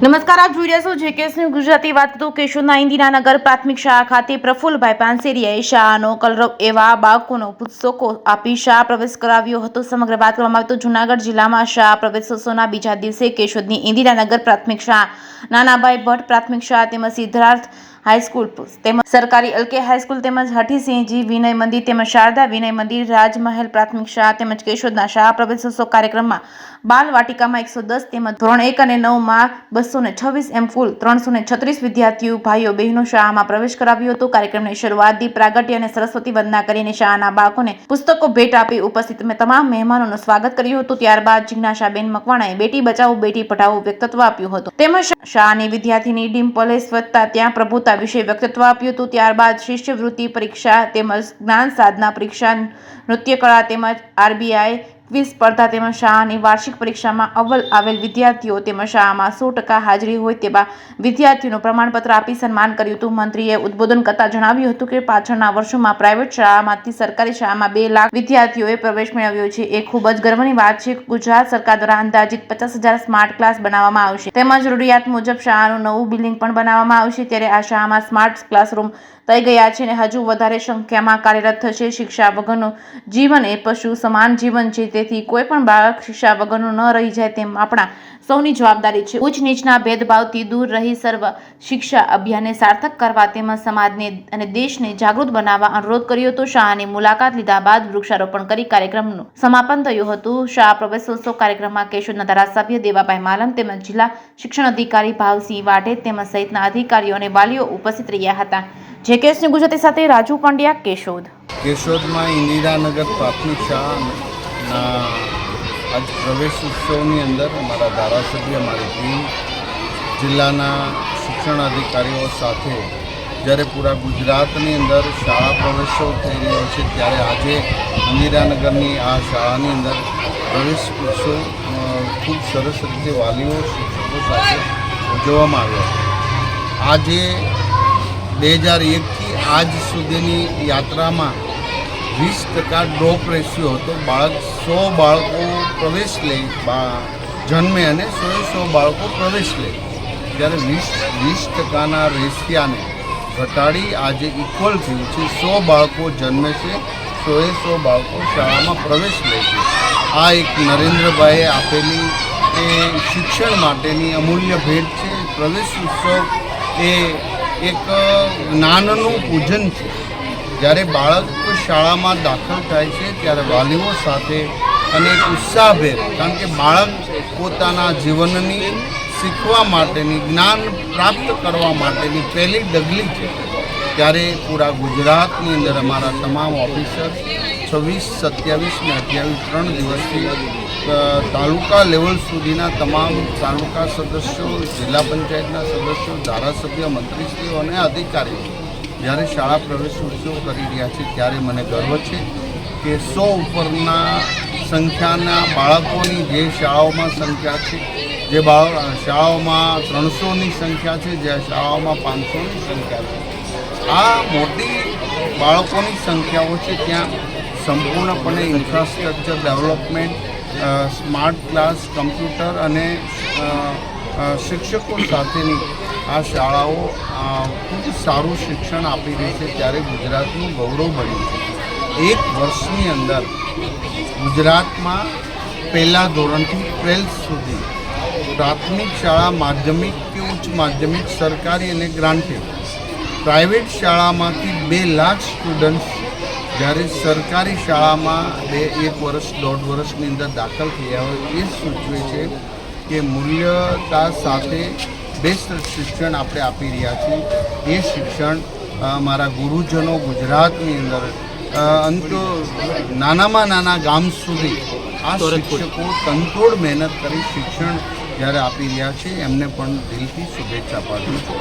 નમસ્કાર, આપ જોઈ રહ્યા છો જેકેએસની ગુજરાતી વાત. તો કેશોદના ઇન્દિરાનગર પ્રાથમિક શાળા ખાતે પ્રફુલભાઈ પાનસેરિયાએ શાળાનો કલરવ એવા બાળકોનો પુસ્તકો આપી શાળા પ્રવેશ કરાવ્યો હતો. સમગ્ર વાત કરવામાં આવે તો જૂનાગઢ જિલ્લામાં શાળા પ્રવેશોત્સવના બીજા દિવસે કેશોદની ઇન્દિરાનગર પ્રાથમિક શાળા, નાનાભાઈ ભટ્ટ પ્રાથમિક શાળા તેમજ સિદ્ધાર્થ હાઈસ્કૂલ તેમજ સરકારી એલકે હાઈસ્કૂલ તેમજ હઠીસિંહજી વિનય મંદિર તેમજ શારદા વિનય મંદિર, રાજમહેલ પ્રાથમિક શાળા તેમજ કેશોદના શાળા પ્રવેશોત્સવ કાર્યક્રમમાં બાલ વાટિકામાં 110 તેમજ ધોરણ 1 અને 9 માં 226 એમ કુલ 336 વિદ્યાર્થીઓ ભાઈઓ બહેનો શાળામાં પ્રવેશ કરાવ્યો હતો. કાર્યક્રમની શરૂઆત દીપ પ્રાગટ્ય અને સરસ્વતી વંદના કરીને શાળાના બાળકોને પુસ્તકો ભેટ આપી ઉપસ્થિત તમામ મહેમાનોનું સ્વાગત કર્યું હતું. ત્યારબાદ જિજ્ઞાસાબેન મકવાણાએ બેટી બચાવો બેટી પઢાઓ વ્યક્તિત્વ આપ્યું હતું તેમજ શાળાની વિદ્યાર્થીની ડિમ્પલે સ્વચ્છતા ત્યાં પ્રભુતા વિશે વ્યક્તિત્વ આપ્યું હતું. ત્યારબાદ શિષ્યવૃત્તિ પરીક્ષા તેમજ જ્ઞાન સાધના પરીક્ષા, નૃત્ય કળા તેમજ આરબીઆઈ ક્વિઝ સ્પર્ધા તેમજ શાળાની વાર્ષિક પરીક્ષામાં અવ્વલ આવેલ વિદ્યાર્થીઓ તેમજ શાળામાં 100% હાજરી હોય તેવા વિદ્યાર્થીઓનું પ્રમાણપત્ર આપી સન્માન કર્યું હતું. મંત્રીએ ઉદ્બોધન કરતા જણાવ્યું હતું કે પાછળના વર્ષોમાં પ્રાઇવેટ શાળામાંથી સરકારી શાળામાં 2 લાખ વિદ્યાર્થીઓએ પ્રવેશ મેળવ્યો છે. એ ખૂબ જ ગર્વની વાત છે. ગુજરાત સરકાર દ્વારા અંદાજિત 50,000 સ્માર્ટ ક્લાસ બનાવવામાં આવશે તેમજ જરૂરિયાત મુજબ શાળાનું નવું બિલ્ડિંગ પણ બનાવવામાં આવશે. ત્યારે આ શાળામાં સ્માર્ટ ક્લાસરૂમ થઈ ગયા છે અને હજુ વધારે સંખ્યામાં કાર્યરત થશે. શિક્ષા વગરનું જીવન એ પશુ સમાન જીવન છે. તેથી કોઈ પણ બાળક શિક્ષા વગરનું ન રહી જાય તેમ આપણા સૌની જવાબદારી છે. ઉચ્ચ નીચના ભેદભાવથી દૂર રહી સર્વ શિક્ષા અભિયાનને સાર્થક કરવા તેમજ સમાજને અને દેશને જાગૃત બનાવવા અનુરોધ કર્યો હતો. શાળાની મુલાકાત લીધા બાદ વૃક્ષારોપણ કરી કાર્યક્રમનું સમાપન થયું હતું. શાળા પ્રવેશોત્સવ કાર્યક્રમમાં કેશોદના ધારાસભ્ય દેવાભાઈ માલમ તેમજ જિલ્લા શિક્ષણ અધિકારી ભાવસિંહ વાઢેર તેમજ સહિતના અધિકારીઓ અને વાલીઓ ઉપસ્થિત રહ્યા હતા. જેકેએસની ગુજરાતી સાથે રાજુ પંડ્યા, કેશોદ. કેશોદમાં ઇન્દિરાનગર પ્રાથમિક શાળાના આજ પ્રવેશ ઉત્સવની અંદર અમારા ધારાસભ્ય, મારી ટીમ, જિલ્લાના શિક્ષણ અધિકારીઓ સાથે જ્યારે પૂરા ગુજરાતની અંદર શાળા પ્રવેશોત્સવ થઈ રહ્યો છે ત્યારે આજે ઇન્દિરાનગરની આ શાળાની અંદર પ્રવેશ ઉત્સવ ખૂબ સરસ રીતે વાલીઓ, શિક્ષકો સાથે ઉજવવામાં આવ્યો. આજે 2001થી આજ સુધીની યાત્રામાં 20% ડ્રોપ રેશિયો હતો. 100 બાળકો પ્રવેશ લે જન્મે અને 100 બાળકો પ્રવેશ લે, ત્યારે 20%ના રેશિયાને ઘટાડી આજે ઇક્વલ થયું છે. 100 બાળકો જન્મે છે, 100 બાળકો શાળામાં પ્રવેશ લે છે. આ એક નરેન્દ્રભાઈએ આપેલી એ શિક્ષણ માટેની અમૂલ્ય ભેટ છે. પ્રવેશ ઉત્સવ એ એક જ્ઞાનનું પૂજન છે. જ્યારે બાળક શાળામાં દાખલ થાય છે ત્યારે વાલીઓ સાથે અને એક ઉત્સાહભેર, કારણ કે બાળક પોતાના જીવનની શીખવા માટેની, જ્ઞાન પ્રાપ્ત કરવા માટેની પહેલી ડગલી છે. ત્યારે પૂરા ગુજરાતની અંદર અમારા તમામ ઓફિસર 26, 27 અને 28 3 દિવસથી તાલુકા લેવલ સુધીના તમામ તાલુકા સદસ્યો, જિલ્લા પંચાયતના સદસ્યો, ધારાસભ્ય, મંત્રીશ્રીઓ અને અધિકારીઓ જ્યારે શાળા પ્રવેશ ઉત્સવ કરી રહ્યા છે ત્યારે મને ગર્વ છે કે 100 ઉપરના સંખ્યાના બાળકોની જે શાળાઓમાં સંખ્યા છે, જે શાળાઓમાં 300ની સંખ્યા છે, જે શાળાઓમાં 500ની સંખ્યા છે, આ મોટી બાળકોની સંખ્યાઓ છે ત્યાં સંપૂર્ણપણે infrastructure development, smart class, computer અને શિક્ષકો સાથેની આ શાળાઓ ખૂબ સારું શિક્ષણ આપી રહી છે. ત્યારે ગુજરાતનું ગૌરવ બન્યું છે. 1 વર્ષની અંદર ગુજરાતમાં પહેલા ધોરણથી 12th સુધી પ્રાથમિક શાળા, માધ્યમિક કે ઉચ્ચ માધ્યમિક, સરકારી અને ગ્રાન્ટેડ, પ્રાઇવેટ શાળામાંથી 2 લાખ સ્ટુડન્ટ્સ જ્યારે સરકારી શાળામાં 1 વર્ષ, 1.5 વર્ષની અંદર દાખલ થયા હોય, એ સૂચવે છે કે મૂલ્યતા સાથે બેસ્ટ શિક્ષણ આપણે આપી રહ્યા છીએ. એ શિક્ષણ મારા ગુરુજનો ગુજરાતની અંદર નાનામાં નાના ગામ સુધી આ શિક્ષકો તનતોડ મહેનત કરી શિક્ષણ જ્યારે આપી રહ્યા છે, એમને પણ દિલથી શુભેચ્છા પાઠવું છું.